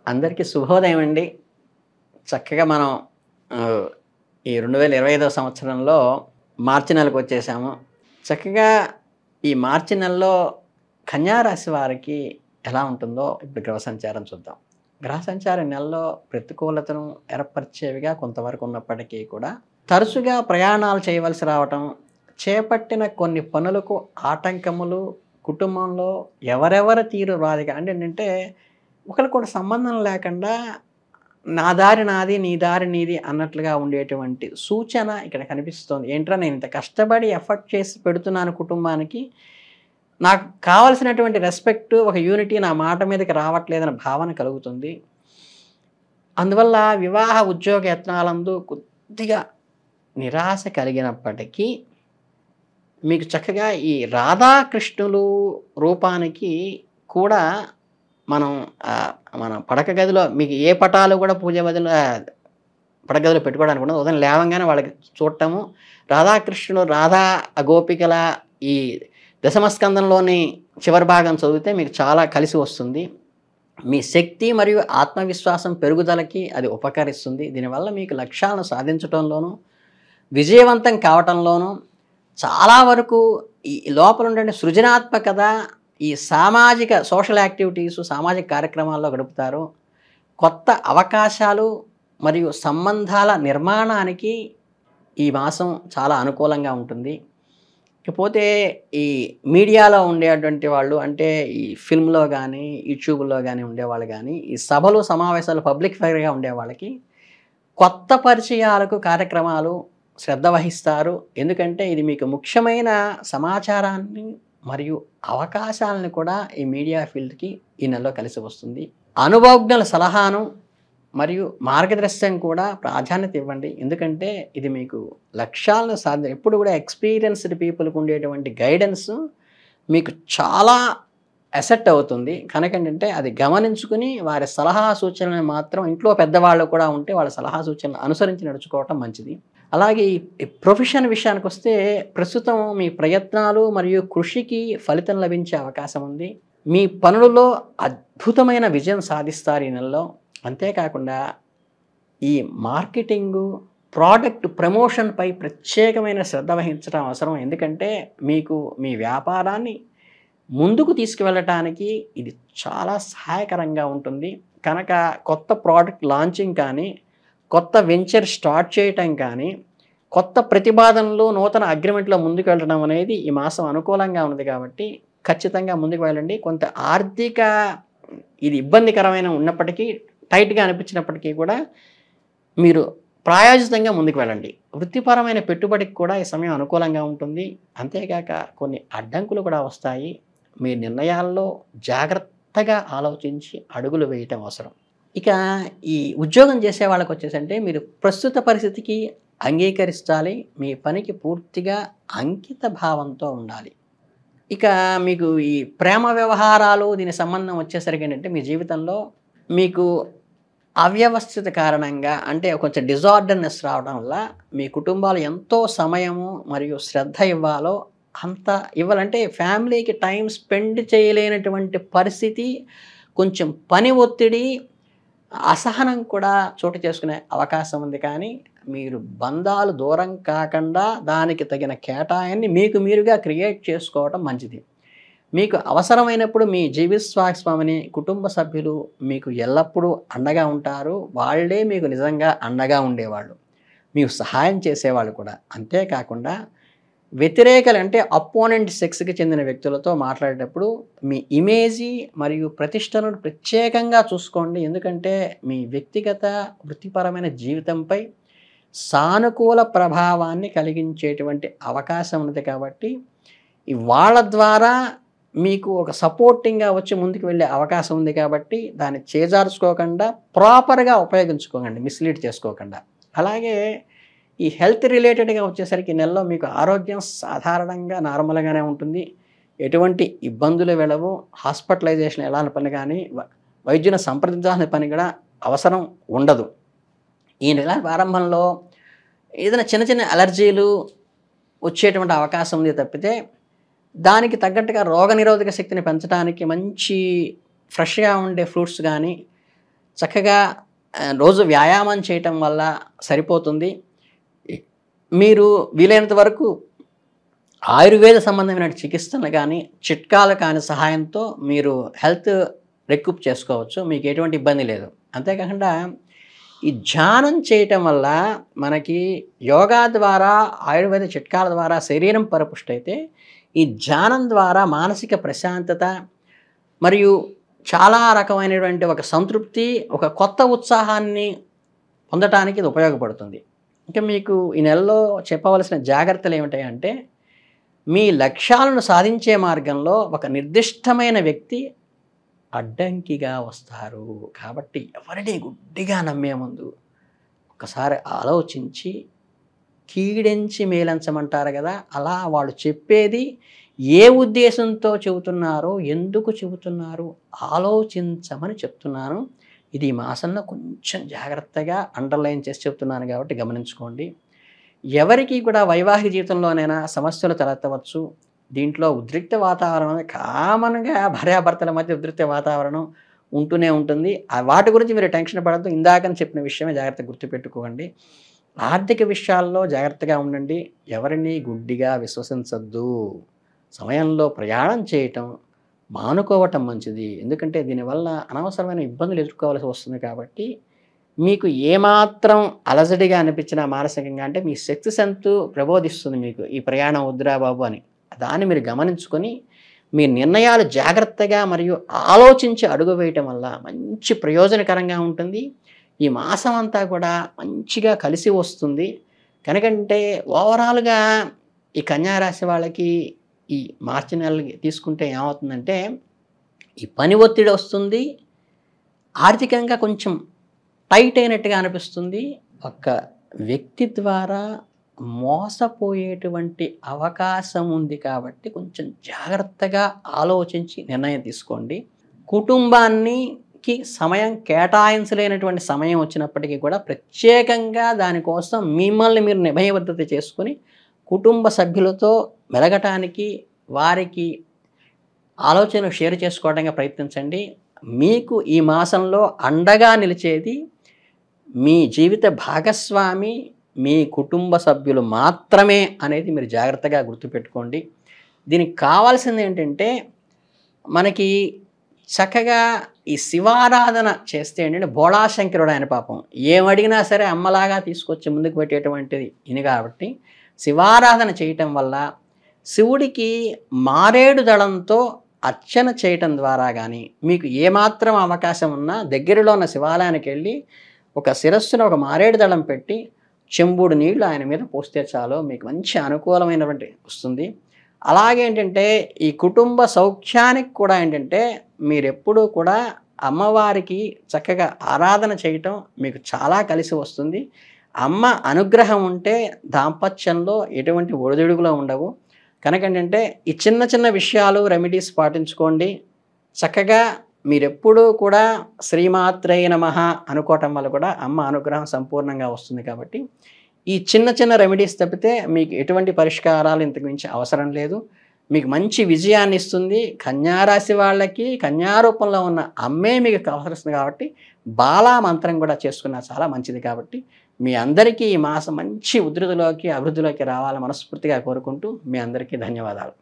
అందరికీ శుభోదయం అండి. చక్కగా మనం ఆహ్, ఈ 2025వ సంవత్సరంలో మార్చి నెలకొచ్చేసాము. చక్కగా ఈ మార్చి నెలలో కన్యా రాశి వారికి ఎలా ఉంటుందో ఇప్పుడు గ్రహ సంచారం చూద్దాం. గ్రహ సంచారం నెలలో ప్రతికూలతను ఏర్పరిచేవిగా కొంతవరకు ఉన్నప్పటికీ కూడా, తరచుగా ప్రయాణాలు చేయవలసి రావటం, చేపట్టిన కొన్ని పనులకు ఆటంకములు, కుటుంబంలో ఎవరెవరి తీరు వారిగా అంటే ఏంటంటే ఒకళ్ళకొకళ్ళు సంబంధం లేకుండా నా దారి నాది, నీ దారి నీది అన్నట్లుగా ఉండేటువంటి సూచన ఇక్కడ కనిపిస్తోంది. ఏంట్రా నేను ఇంత కష్టపడి ఎఫర్ట్ చేసి పెడుతున్నాను కుటుంబానికి. నాకు కావాల్సినటువంటి రెస్పెక్ట్, ఒక యూనిటీ నా మాట మీదకి రావట్లేదన్న భావన కలుగుతుంది. అందువల్ల వివాహ, ఉద్యోగ యత్నాలందు కొద్దిగా నిరాశ కలిగినప్పటికీ, మీకు చక్కగా ఈ రాధాకృష్ణులు రూపానికి కూడా మనం మన పడక గదిలో మీకు ఏ పటాలు కూడా పూజ గదిలో పడక గదిలో పెట్టుకోవడానికి ఉండదు. ఉదయం లేవంగానే వాళ్ళకి చూడటము, రాధాకృష్ణుడు, రాధా గోపికల ఈ దశమస్కందంలోని చివరి భాగం చదివితే మీకు చాలా కలిసి వస్తుంది. మీ శక్తి మరియు ఆత్మవిశ్వాసం పెరుగుదలకి అది ఉపకరిస్తుంది. దీనివల్ల మీకు లక్ష్యాలను సాధించటంలోనూ, విజయవంతం కావటంలోనూ చాలా వరకు ఈ లోపల ఉండే సృజనాత్మకత, ఈ సామాజిక సోషల్ యాక్టివిటీస్, సామాజిక కార్యక్రమాల్లో గడుపుతారు. కొత్త అవకాశాలు మరియు సంబంధాల నిర్మాణానికి ఈ మాసం చాలా అనుకూలంగా ఉంటుంది. ఇకపోతే ఈ మీడియాలో ఉండేటువంటి వాళ్ళు, అంటే ఈ ఫిల్మ్‌లో గానీ, యూట్యూబ్‌లో గానీ ఉండేవాళ్ళు గానీ, ఈ సభలు, సమావేశాలు పబ్లిక్ ఫిగర్‌గా ఉండేవాళ్ళకి కొత్త పరిచయాలకు కార్యక్రమాలు శ్రద్ధ వహిస్తారు. ఎందుకంటే ఇది మీకు ముఖ్యమైన సమాచారాన్ని మరియు అవకాశాలను కూడా ఈ మీడియా ఫీల్డ్‌కి ఈ నెలలో కలిసి వస్తుంది. అనుభవజ్ఞుల సలహాను మరియు మార్గదర్శనం కూడా ప్రాధాన్యత ఇవ్వండి. ఎందుకంటే ఇది మీకు లక్ష్యాలను ఎప్పుడు కూడా ఎక్స్‌పీరియన్స్‌డ్ పీపుల్‌కి ఉండేటువంటి గైడెన్స్ మీకు చాలా అసెట్ అవుతుంది. కనుక ఏంటంటే అది గమనించుకుని వారి సలహా సూచనలను మాత్రం, ఇంట్లో పెద్దవాళ్ళు కూడా ఉంటే వాళ్ళ సలహా సూచనలు అనుసరించి నడుచుకోవటం మంచిది. అలాగే ఈ ప్రొఫెషన్ విషయానికొస్తే ప్రస్తుతం మీ ప్రయత్నాలు మరియు కృషికి ఫలితం లభించే అవకాశం ఉంది. మీ పనులలో అద్భుతమైన విజయం సాధిస్తారు ఈ నెలలో. అంతేకాకుండా ఈ మార్కెటింగు, ప్రోడక్ట్ ప్రమోషన్‌పై ప్రత్యేకమైన శ్రద్ధ వహించడం అవసరం. ఎందుకంటే మీకు మీ వ్యాపారాన్ని ముందుకు తీసుకువెళ్ళటానికి ఇది చాలా సహాయకరంగా ఉంటుంది. కనుక కొత్త ప్రోడక్ట్ లాంచింగ్ కానీ, కొత్త వెంచర్ స్టార్ట్ చేయటం కానీ, కొత్త ప్రతిపాదనలు, నూతన అగ్రిమెంట్‌లో ముందుకు వెళ్ళడం అనేది ఈ మాసం అనుకూలంగా ఉంది కాబట్టి ఖచ్చితంగా ముందుకు వెళ్ళండి. కొంత ఆర్థిక ఇది ఇబ్బందికరమైన ఉన్నప్పటికీ, టైట్‌గా అనిపించినప్పటికీ కూడా మీరు ప్రాయోజితంగా ముందుకు వెళ్ళండి. వృత్తిపరమైన పెట్టుబడికి కూడా ఈ సమయం అనుకూలంగా ఉంటుంది. అంతేకాక కొన్ని అడ్డంకులు కూడా వస్తాయి. మీ నిర్ణయాల్లో జాగ్రత్తగా ఆలోచించి అడుగులు వేయటం అవసరం. ఇక ఈ ఉద్యోగం చేసే వాళ్ళకొచ్చేసంటే మీరు ప్రస్తుత పరిస్థితికి అంగీకరించాలి. మీ పనికి పూర్తిగా అంకిత భావంతో ఉండాలి. ఇక మీకు ఈ ప్రేమ వ్యవహారాలు దీని సంబంధం వచ్చేసరికి ఏంటంటే మీ జీవితంలో మీకు అవ్యవస్థిత కారణంగా, అంటే కొంచెం డిజార్డర్‌నెస్ రావడం వల్ల మీ కుటుంబాలు ఎంతో సమయము మరియు శ్రద్ధ ఇవ్వాలో అంత ఇవ్వాలంటే ఫ్యామిలీకి టైం స్పెండ్ చేయలేనటువంటి పరిస్థితి, కొంచెం పని ఒత్తిడి, అసహనం కూడా చోటు చేసుకునే అవకాశం ఉంది. కానీ మీరు బంధాలు దూరం కాకుండా దానికి తగిన కేటాయాన్ని మీకు మీరుగా క్రియేట్ చేసుకోవడం మంచిది. మీకు అవసరమైనప్పుడు మీ జీవిస్వాస్వామిని, కుటుంబ సభ్యులు మీకు ఎల్లప్పుడూ అండగా ఉంటారు. వాళ్ళే మీకు నిజంగా అండగా ఉండేవాళ్ళు, మీకు సహాయం చేసేవాళ్ళు కూడా. అంతేకాకుండా వ్యతిరేకలు, అంటే అపోనెంట్ సెక్స్‌కి చెందిన వ్యక్తులతో మాట్లాడేటప్పుడు మీ ఇమేజీ మరియు ప్రతిష్టను ప్రత్యేకంగా చూసుకోండి. ఎందుకంటే మీ వ్యక్తిగత, వృత్తిపరమైన జీవితంపై సానుకూల ప్రభావాన్ని కలిగించేటువంటి అవకాశం ఉంది కాబట్టి వాళ్ళ ద్వారా మీకు ఒక సపోర్టింగ్‌గా వచ్చి ముందుకు వెళ్ళే అవకాశం ఉంది కాబట్టి దాన్ని చేజార్చుకోకుండా ప్రాపర్‌గా ఉపయోగించుకోకండి, మిస్‌లీడ్ చేసుకోకుండా. అలాగే ఈ హెల్త్ రిలేటెడ్‌గా వచ్చేసరికి ఈ నెలలో మీకు ఆరోగ్యం సాధారణంగా నార్మల్‌గానే ఉంటుంది. ఎటువంటి ఇబ్బందులు వెళ్ళవు. హాస్పిటలైజేషన్ ఎలాంటి పని కానీ, వైద్యుని సంప్రదించాల్సిన పని కూడా అవసరం ఉండదు. ఈ నెల ప్రారంభంలో ఏదైనా చిన్న చిన్న అలర్జీలు వచ్చేటువంటి అవకాశం ఉంది తప్పితే, దానికి తగ్గట్టుగా రోగనిరోధక శక్తిని పెంచడానికి మంచి ఫ్రెష్‌గా ఉండే ఫ్రూట్స్ గానీ, చక్కగా రోజు వ్యాయామం చేయటం వల్ల సరిపోతుంది. మీరు వీలైనంత వరకు ఆయుర్వేద సంబంధమైన చికిత్సలు కానీ, చిట్కాలు కానీ సహాయంతో మీరు హెల్త్ రికూప్ చేసుకోవచ్చు. మీకు ఎటువంటి ఇబ్బంది లేదు. అంతేకాకుండా ఈ ధ్యానం చేయటం వల్ల మనకి యోగా ద్వారా, ఆయుర్వేద చిట్కాల ద్వారా శరీరం పరిపుష్టైతే, ఈ ధ్యానం ద్వారా మానసిక ప్రశాంతత మరియు చాలా రకమైనటువంటి ఒక సంతృప్తి, ఒక కొత్త ఉత్సాహాన్ని పొందటానికి ఇది ఉపయోగపడుతుంది. ఇంకా మీకు ఈ నెలలో చెప్పవలసిన జాగ్రత్తలు ఏమిటాయంటే, మీ లక్ష్యాలను సాధించే మార్గంలో ఒక నిర్దిష్టమైన వ్యక్తి అడ్డంకిగా వస్తారు. కాబట్టి ఎవరిని గుడ్డిగా నమ్మే ముందు ఒకసారి ఆలోచించి కీడించి మేలంచమంటారు కదా, అలా వాళ్ళు చెప్పేది ఏ ఉద్దేశంతో చెబుతున్నారో, ఎందుకు చెబుతున్నారు ఆలోచించమని చెప్తున్నాను. ఇది ఈ మాసంలో కొంచెం జాగ్రత్తగా అండర్లైన్ చేసి చెప్తున్నాను కాబట్టి గమనించుకోండి. ఎవరికి కూడా వైవాహిక జీవితంలోనైనా సమస్యలు తలెత్తవచ్చు. దీంట్లో ఉద్రిక్త వాతావరణం కామన్‌గా భార్యాభర్తల మధ్య ఉద్రిక్త వాతావరణం ఉంటూనే ఉంటుంది. వాటి గురించి మీరు టెన్షన్ పడొద్దు. ఇందాకని చెప్పిన విషయమే జాగ్రత్తగా గుర్తుపెట్టుకోండి. ఆర్థిక విషయాల్లో జాగ్రత్తగా ఉండండి. ఎవరిని గుడ్డిగా విశ్వసించొద్దు. సమయంలో ప్రయాణం చేయటం మానుకోవటం మంచిది. ఎందుకంటే దీనివల్ల అనవసరమైన ఇబ్బందులు ఎదుర్కోవాల్సి వస్తుంది కాబట్టి, మీకు ఏమాత్రం అలజడిగా అనిపించినా మానసికంగా అంటే మీ శక్తి సంతు ప్రబోధిస్తుంది మీకు ఈ ప్రయాణం వద్దురా బాబు అని. దాన్ని మీరు గమనించుకొని మీ నిర్ణయాలు జాగ్రత్తగా మరియు ఆలోచించి అడుగు వేయటం వల్ల మంచి ప్రయోజనకరంగా ఉంటుంది. ఈ మాసం అంతా కూడా మంచిగా కలిసి వస్తుంది. కనుకంటే ఓవరాల్‌గా ఈ కన్యా రాశి వాళ్ళకి ఈ మార్చి నెలకి తీసుకుంటే ఏమవుతుందంటే, ఈ పని ఒత్తిడి వస్తుంది. ఆర్థికంగా కొంచెం టైట్ అయినట్టుగా అనిపిస్తుంది. ఒక వ్యక్తి ద్వారా మోసపోయేటువంటి అవకాశం ఉంది కాబట్టి కొంచెం జాగ్రత్తగా ఆలోచించి నిర్ణయం తీసుకోండి. కుటుంబానికి సమయం కేటాయించలేనటువంటి సమయం వచ్చినప్పటికీ కూడా ప్రత్యేకంగా దానికోసం మిమ్మల్ని మీరు నిబద్ధత చేసుకొని కుటుంబ సభ్యులతో మెలగటానికి, వారికి ఆలోచనలు షేర్ చేసుకోవడానికి ప్రయత్నించండి. మీకు ఈ మాసంలో అండగా నిలిచేది మీ జీవిత భాగస్వామి, మీ కుటుంబ సభ్యులు మాత్రమే అనేది మీరు జాగ్రత్తగా గుర్తుపెట్టుకోండి. దీనికి కావాల్సింది ఏంటంటే, మనకి చక్కగా ఈ శివారాధన చేస్తే ఏంటంటే, బోళాశంకరుడు ఆయన పాపం ఏమడిగినా సరే అమ్మలాగా తీసుకొచ్చి ముందుకు పెట్టేటువంటిది ఇది కాబట్టి, శివారాధన చేయటం వల్ల శివుడికి మారేడు దళంతో అర్చన చేయటం ద్వారా కానీ, మీకు ఏమాత్రం అవకాశం ఉన్నా దగ్గరలో ఉన్న శివాలయానికి వెళ్ళి ఒక శిరస్సున ఒక మారేడు దళం పెట్టి చెంబుడు నీళ్లు ఆయన మీద పోస్తే చాలు మీకు మంచి అనుకూలమైనటువంటి వస్తుంది. అలాగే ఏంటంటే, ఈ కుటుంబ సౌఖ్యానికి కూడా ఏంటంటే, మీరెప్పుడూ కూడా అమ్మవారికి చక్కగా ఆరాధన చేయటం మీకు చాలా కలిసి వస్తుంది. అమ్మ అనుగ్రహం ఉంటే దాంపత్యంలో ఎటువంటి ఒడిదుడుకులు ఉండవు. కనుకేంటంటే, ఈ చిన్న చిన్న విషయాలు రెమెడీస్ పాటించుకోండి. చక్కగా మీరెప్పుడూ కూడా శ్రీమాత్రే నమః అనుకోవటం వల్ల కూడా అమ్మ అనుగ్రహం సంపూర్ణంగా వస్తుంది కాబట్టి, ఈ చిన్న చిన్న రెమెడీస్ తప్పితే మీకు ఎటువంటి పరిష్కారాలు ఇంతకు మించి అవసరం లేదు. మీకు మంచి విజయాన్ని ఇస్తుంది. కన్యా రాశి వాళ్ళకి కన్యా రూపంలో ఉన్న అమ్మే మీకు కావలసింది కాబట్టి, బాలా మంత్రం కూడా చేసుకున్నా చాలా మంచిది కాబట్టి, మీ అందరికీ ఈ మాసం మంచి ఉధృతిలోకి, అభివృద్ధిలోకి రావాలని మనస్ఫూర్తిగా కోరుకుంటూ మీ అందరికీ ధన్యవాదాలు.